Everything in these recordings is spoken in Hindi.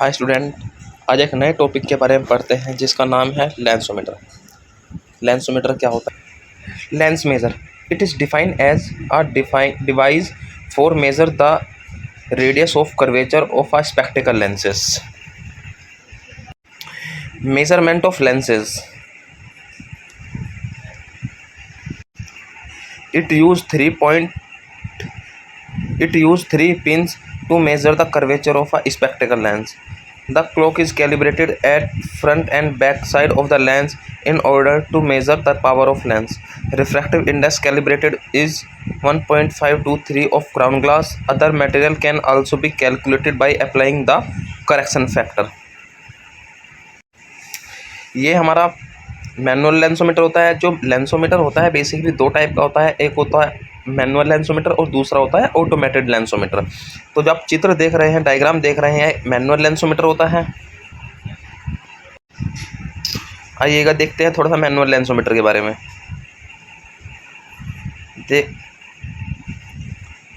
हाय स्टूडेंट, आज एक नए टॉपिक के बारे में पढ़ते हैं जिसका नाम है लेंसोमीटर। लेंसोमीटर क्या होता है? Lens measure, it is defined as a device for measure the radius of curvature of a spectacle lenses. Measurement of lenses, it use three pins to measure the curvature of a spectacle lens. The clock is calibrated at front and back side of the lens in order to measure the power of lens. Refractive index calibrated is 1.523 of crown glass. Other material can also be calculated by applying the correction factor. ये हमारा मैनुअल लेंसोमीटर होता है। जो लेंसोमीटर होता है बेसिकली दो टाइप का होता है, एक होता है मैनुअल लेंसोमीटर और दूसरा होता है ऑटोमेटेड लेंसोमीटर। तो जो आप चित्र देख रहे हैं, डायग्राम देख रहे हैं, मैनुअल लेंसोमीटर होता है। आइएगा देखते हैं थोड़ा सा मैनुअल लेंसोमीटर के बारे में।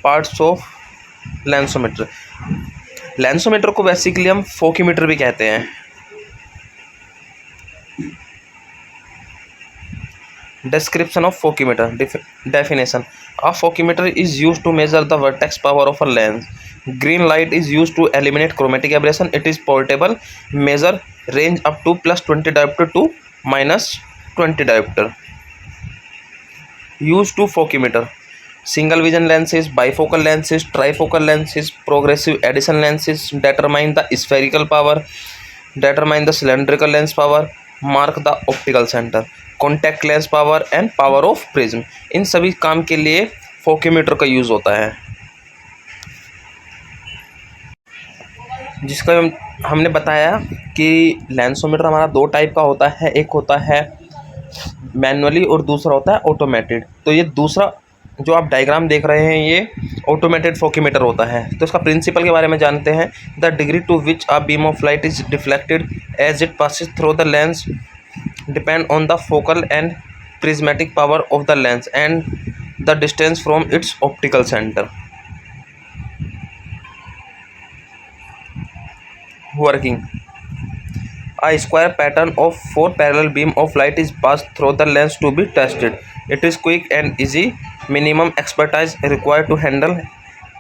Parts of लेंसोमीटर। लेंसोमीटर को बेसिकली हम फोकीमीटर भी कहते हैं। Description of fokimeter. Definition: a fokimeter is used to measure the vertex power of a lens. Green light is used to eliminate chromatic aberration. It is portable. Measure range up to +20 diopter to -20 diopter. Used to fokimeter: single vision lenses, bifocal lenses, trifocal lenses, progressive addition lenses. Determine the spherical power. Determine the cylindrical lens power. Mark the optical center. Contact lens power and power of prism. इन सभी काम के लिए फोकीमीटर का यूज़ होता है। जिसका हमने बताया कि लेंसोमीटर हमारा दो टाइप का होता है, एक होता है मैनुअली और दूसरा होता है ऑटोमेटेड। तो ये दूसरा जो आप डायग्राम देख रहे हैं ये ऑटोमेटेड फोकीमीटर होता है। तो इसका प्रिंसिपल के बारे में जानते हैं। The degree to which a beam of light is deflected as it passes through the lens depend on the focal and prismatic power of the lens and the distance from its optical center. Working: a square pattern of 4 parallel beam of light is passed through the lens to be tested. It is quick and easy. Minimum expertise required to handle.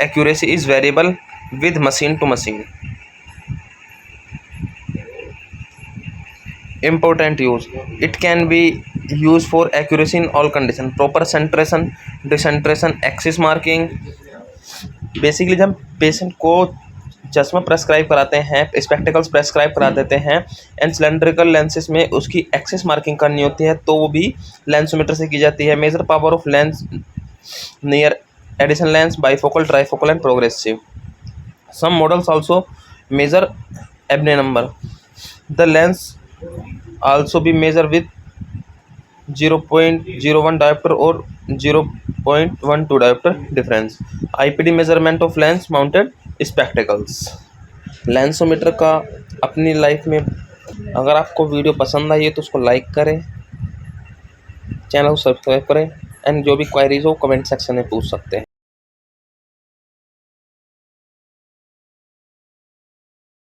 Accuracy is variable with machine to machine. Important use: it can be used for accuracy in all conditions. Proper centration, decentration, axis marking. Basically जब पेशेंट को चश्मा प्रेस्क्राइब कराते हैं, स्पेक्टिकल्स प्रेस्क्राइब करा देते हैं एंड सिलेंड्रिकल लेंसेज में उसकी एक्सिस मार्किंग करनी होती है तो वो भी लेंसोमीटर से की जाती है। Measure power of lens near addition lens, bifocal, trifocal and progressive. Some models also measure Abbe number. The lens also be measured with 0.01 diopter or 0.12 diopter difference. IPD measurement of lens mounted spectacles. लेंसोमीटर का अपनी लाइफ में अगर आपको वीडियो पसंद आई है तो उसको लाइक करें, चैनल को सब्सक्राइब करें एंड जो भी क्वेरीज हो कमेंट सेक्शन में पूछ सकते हैं।